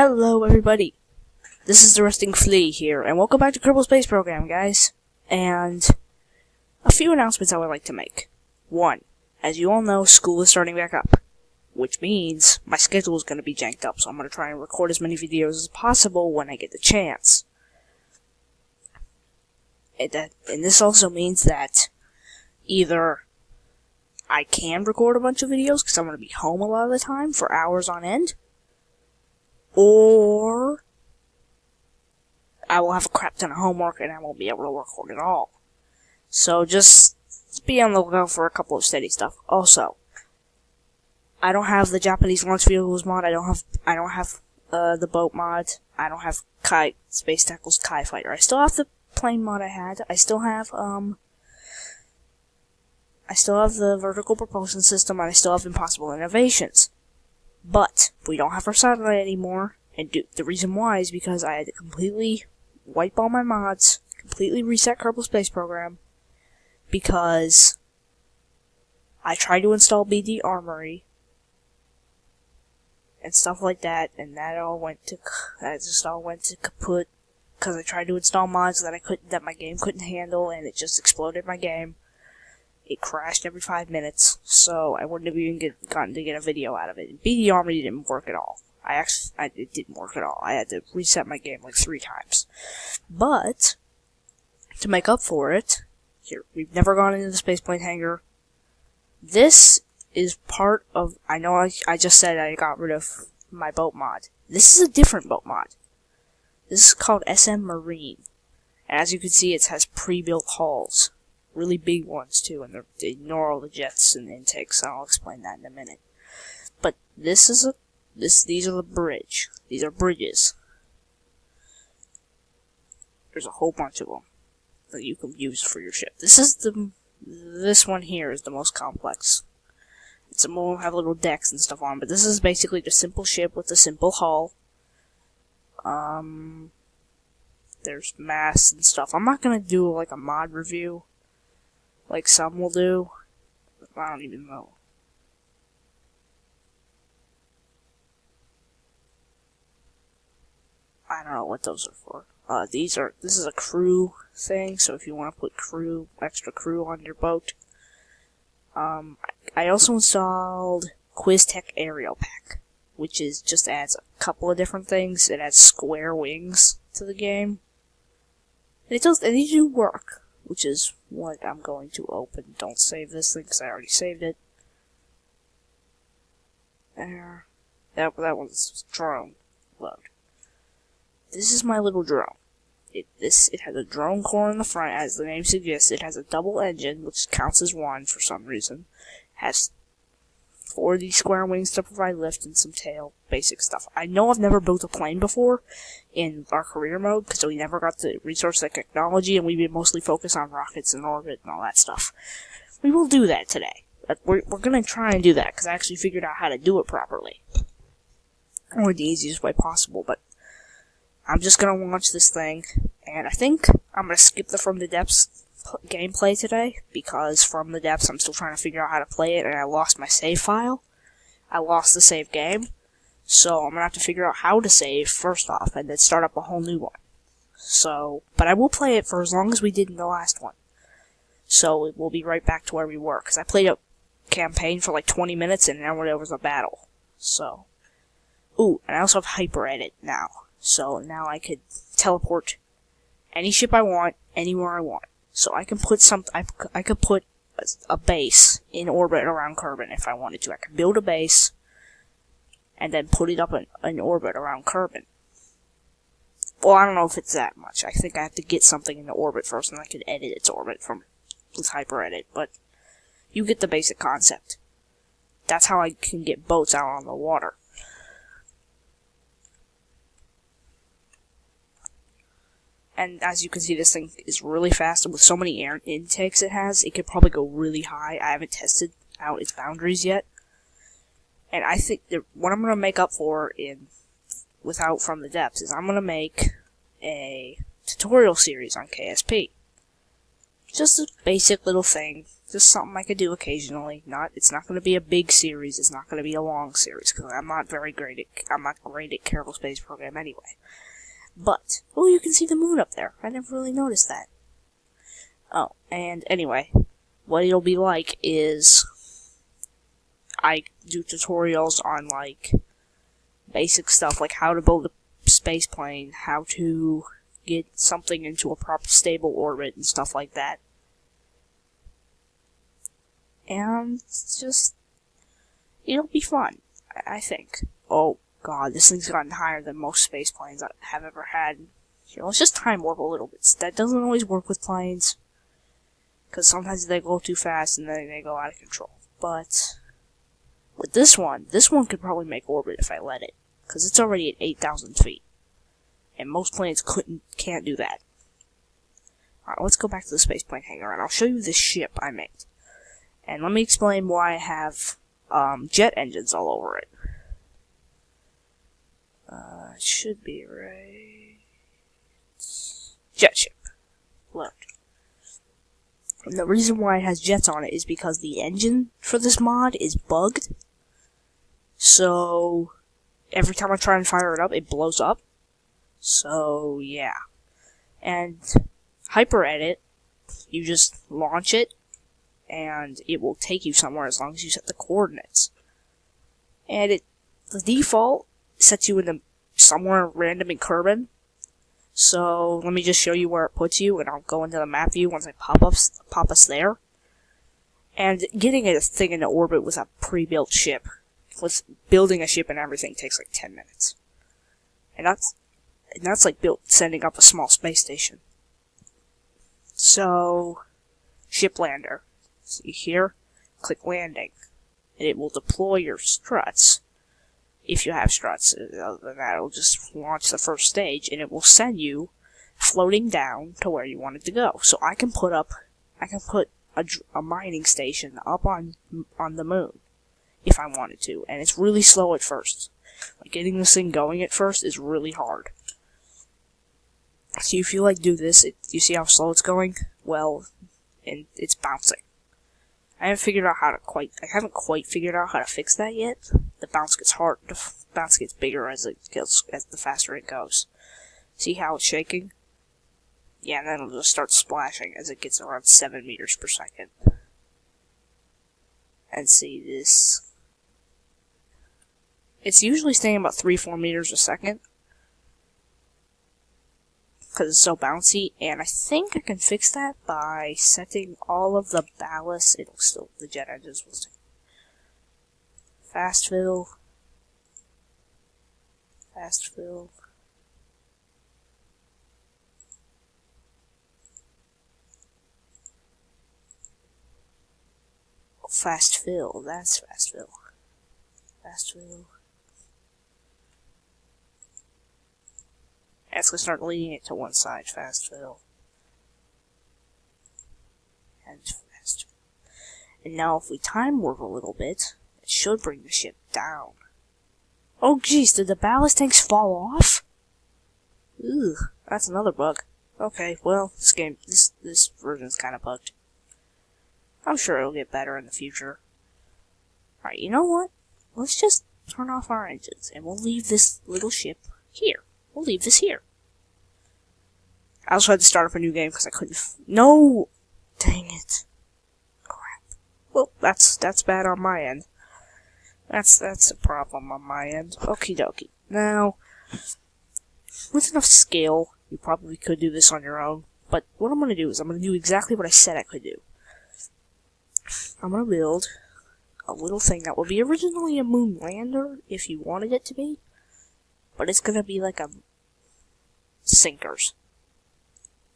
Hello everybody, this is the Resting Flea here, and welcome back to Kerbal Space Program, guys. And a few announcements I would like to make. One, as you all know, school is starting back up, which means my schedule is going to be janked up, so I'm going to try and record as many videos as possible when I get the chance. And this also means that either I can record a bunch of videos because I'm going to be home a lot of the time for hours on end, or I will have a crap ton of homework and I won't be able to record at all. So just be on the lookout for a couple of steady stuff. Also, I don't have the Japanese launch vehicles mod. I don't have the boat mod. I don't have Space Tackle's Kai Fighter. I still have the plane mod I had. I still have the vertical propulsion system, and I still have Impossible Innovations. But we don't have our satellite anymore, and the reason why is because I had to completely wipe all my mods, completely reset Kerbal Space Program, because I tried to install BD Armory and stuff like that, and that just all went to kaput because I tried to install mods that my game couldn't handle, and it just exploded my game. It crashed every 5 minutes, so I wouldn't have even gotten to get a video out of it. BD Armory didn't work at all. It didn't work at all. I had to reset my game like 3 times. But, to make up for it, here, we've never gone into the spaceplane hangar. This is part of, I know I just said I got rid of my boat mod. This is a different boat mod. This is called SM Marine. And as you can see, it has pre-built hulls. Really big ones too, and they ignore all the jets and intakes, and I'll explain that in a minute. But these are the bridge. These are bridges. There's a whole bunch of them that you can use for your ship. This one here is the most complex. Some of them have little decks and stuff on, but this is basically just a simple ship with a simple hull. There's masts and stuff. I'm not gonna do like a mod review like some will do. I don't even know. I don't know what those are for. This is a crew thing, so if you want to put extra crew on your boat. I also installed QuizTech Aerial Pack, which just adds a couple of different things. It adds square wings to the game. And they do work, which is what I'm going to open. Don't save this thing, because I already saved it. There. That one's drone load. This is my little drone. It has a drone core in the front, as the name suggests. It has a double engine, which counts as one for some reason. Has 4 of these square wings to provide lift and some tail, basic stuff. I know I've never built a plane before in our career mode, because we never got the resource technology, and we've been mostly focused on rockets and orbit and all that stuff. We will do that today. But we're gonna try and do that, because I actually figured out how to do it properly. Or the easiest way possible, but I'm just gonna launch this thing, and I think I'm gonna skip the From the Depths gameplay today, because From the Depths I'm still trying to figure out how to play it, and I lost my save file. I lost the save game, so I'm gonna have to figure out how to save first off, and then start up a whole new one. So, but I will play it for as long as we did in the last one. So we'll be right back to where we were, because I played a campaign for like 20 minutes, and now there was a battle. So, ooh, and I also have Hyper Edit now. So now I could teleport any ship I want, anywhere I want. So I can put I could put a base in orbit around Kerbin if I wanted to. I could build a base and then put it up in orbit around Kerbin. Well, I don't know if it's that much. I think I have to get something into orbit first, and I could edit its orbit with Hyper Edit. But you get the basic concept. That's how I can get boats out on the water. And as you can see, this thing is really fast, and with so many air intakes it has, it could probably go really high. I haven't tested out its boundaries yet. And I think that what I'm going to make up for without From the Depths is I'm going to make a tutorial series on KSP. Just a basic little thing Just something I could do occasionally. It's not going to be a big series. It's not going to be a long series because I'm not great at Kerbal Space Program anyway. But you can see the moon up there. I never really noticed that. Oh, and anyway, what it'll be like is I do tutorials on like basic stuff like how to build a space plane, how to get something into a proper stable orbit and stuff like that. And it's just, it'll be fun, I think. Oh god, this thing's gotten higher than most space planes I have ever had. Let's just time warp a little bit. That doesn't always work with planes, because sometimes they go too fast and then they go out of control. But with this one could probably make orbit if I let it, because it's already at 8,000 feet. And most planes can't do that. Alright, let's go back to the space plane hangar, and I'll show you this ship I made. And let me explain why I have jet engines all over it. It should be right. Jet ship. Load. And the reason why it has jets on it is because the engine for this mod is bugged. So every time I try and fire it up, it blows up. So yeah. And Hyper Edit, you just launch it, and it will take you somewhere as long as you set the coordinates. And the default sets you in somewhere random in Kerbin. So let me just show you where it puts you, and I'll go into the map view once I pop us there. And getting a thing into orbit with a pre-built ship, with building a ship and everything, takes like 10 minutes. And that's like sending up a small space station. So, ship lander. See here? Click landing. And it will deploy your struts. If you have struts. Other than that, it'll just launch the first stage, and it will send you floating down to where you want it to go. So I can put a mining station up on the moon, if I wanted to. And it's really slow at first. Like, getting this thing going at first is really hard. So if you do this, you see how slow it's going? Well, and it's bouncing. I haven't quite figured out how to fix that yet. The bounce gets bigger as the faster it goes. See how it's shaking? Yeah, and then it'll just start splashing as it gets around 7 meters per second. And see this. It's usually staying about 3-4 meters a second, because it's so bouncy, and I think I can fix that by setting all of the ballast. The jet engines will stay. Fast fill. Fast fill. Fast fill, that's fast fill. Fast fill. And it's going to start leaning it to one side. Fast fill. And fast fill. And now if we time warp a little bit, it should bring the ship down. Oh jeez, did the ballast tanks fall off? Ugh, that's another bug. Okay, well, this version's kind of bugged. I'm sure it'll get better in the future. Alright, you know what? Let's just turn off our engines, and we'll leave this little ship here. We'll leave this here. I also had to start up a new game because I couldn't no! Dang it. Crap. Well, that's bad on my end. That's a problem on my end. Okie dokie. Now, with enough skill, you probably could do this on your own, but what I'm going to do is I'm going to do exactly what I said I could do. I'm going to build a little thing that will be originally a moon lander, if you wanted it to be, but it's going to be like a sinkers.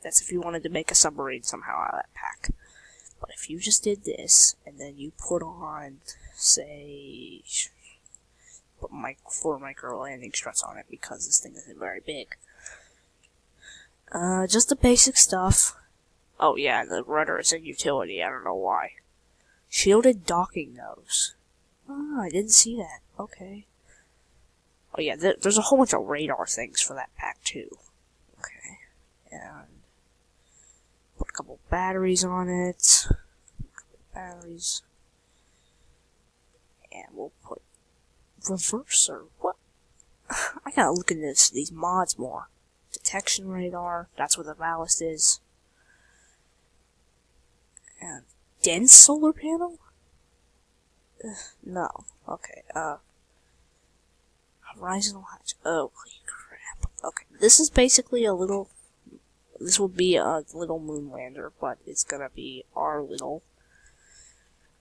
That's if you wanted to make a submarine somehow out of that pack. But if you just did this, and then you put on, say, put 4 micro landing struts on it, because this thing isn't very big. Just the basic stuff. Oh yeah, the rudder is a utility, I don't know why. Shielded docking nose. Oh, I didn't see that. Okay. Oh yeah, there's a whole bunch of radar things for that pack too. Okay. And put a couple batteries on it. batteries. And we'll put reverser. What? I gotta look into these mods more. Detection radar. That's where the ballast is. And dense solar panel? No. Okay, horizontal hatch. Oh, holy crap. Okay, this is basically this will be a little moon lander, but it's gonna be our little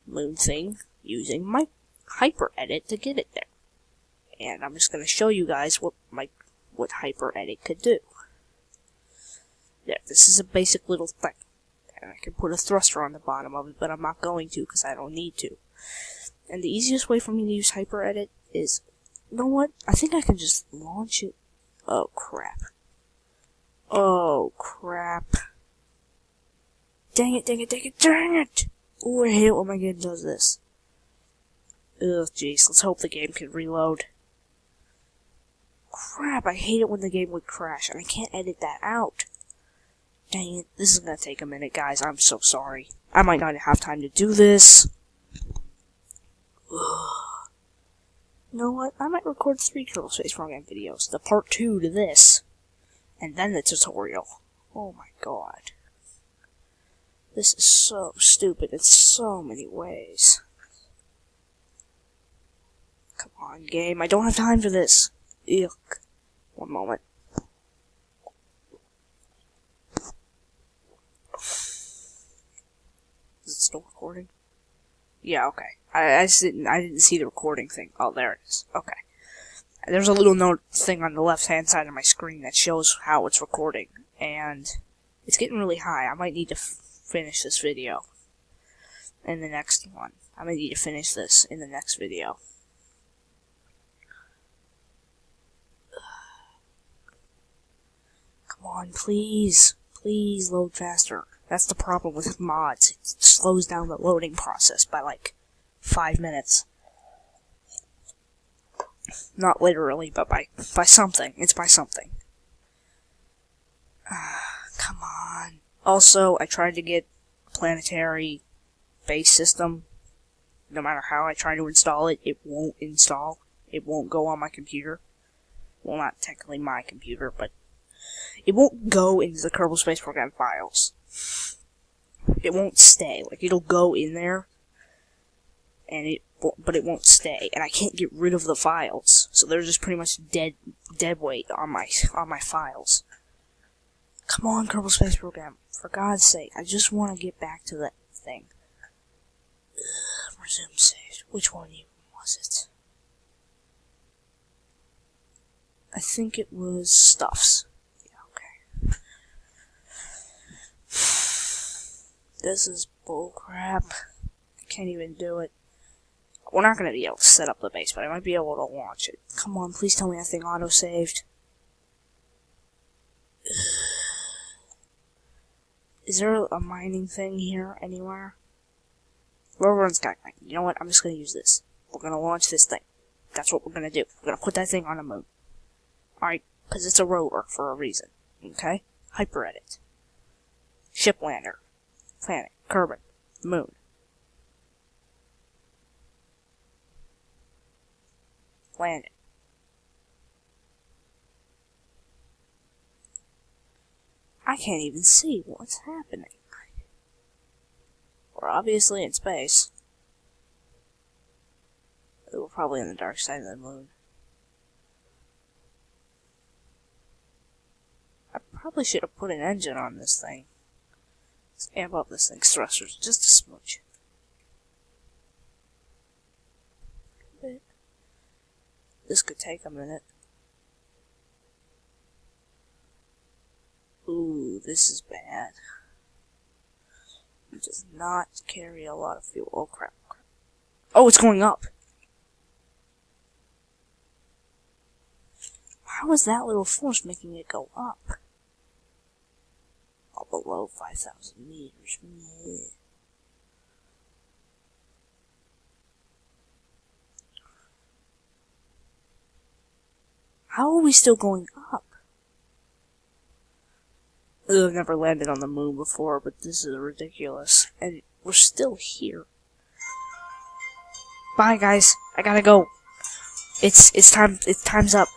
moon thing using my hyper edit to get it there. And I'm just gonna show you guys what hyper edit could do. There, this is a basic little thing. And I can put a thruster on the bottom of it, but I'm not going to because I don't need to. And the easiest way for me to use hyper edit is, you know what? I think I can just launch it. Oh crap. Oh crap. Dang it, dang it, dang it, dang it! Ooh, I hate it when my game does this. Ugh, jeez, let's hope the game can reload. Crap, I hate it when the game would crash, and I can't edit that out. Dang it, this is gonna take a minute, guys, I'm so sorry. I might not have time to do this. Ugh. You know what, I might record 3 Kerbal Space Program videos, the part 2 to this, and then the tutorial. Oh my god. This is so stupid in so many ways. Come on, game, I don't have time for this. Yuck. One moment. Is it still recording? Yeah, okay. I didn't see the recording thing. Oh, there it is. Okay. There's a little note thing on the left-hand side of my screen that shows how it's recording, and it's getting really high. I might need to finish this video in the next one. I might need to finish this in the next video. Come on, please. Please load faster. That's the problem with mods. It slows down the loading process by like 5 minutes. Not literally, but by something. It's by something. Come on. Also, I tried to get a planetary base system. No matter how I try to install it, it won't install. It won't go on my computer. Well, not technically my computer, but it won't go into the Kerbal Space Program files. It won't stay. Like, it'll go in there, but it won't stay, and I can't get rid of the files. So they're just pretty much dead weight on my files. Come on, Kerbal Space Program. For God's sake, I just want to get back to that thing. Resume save. Which one even was it? I think it was Stuffs. Yeah, okay. This is bullcrap. I can't even do it. We're not going to be able to set up the base, but I might be able to launch it. Come on, please tell me that thing auto-saved. Is there a mining thing here anywhere? Rover Skyline. You know what? I'm just going to use this. We're going to launch this thing. That's what we're going to do. We're going to put that thing on the moon. Alright? Because it's a rover for a reason. Okay? Hyper edit. Ship lander. Planet. Kerbin. Moon. Land it. I can't even see what's happening. We're obviously in space. We're probably on the dark side of the moon. I probably should have put an engine on this thing. Let's amp up this thing's thrusters just a smudge. This could take a minute. Ooh, this is bad. It does not carry a lot of fuel. Oh crap. Oh, it's going up! How is that little force making it go up? Oh, below 5,000 meters. Meh. How are we still going up? I've never landed on the moon before, but this is ridiculous. And we're still here. Bye, guys. I gotta go. It's time's up.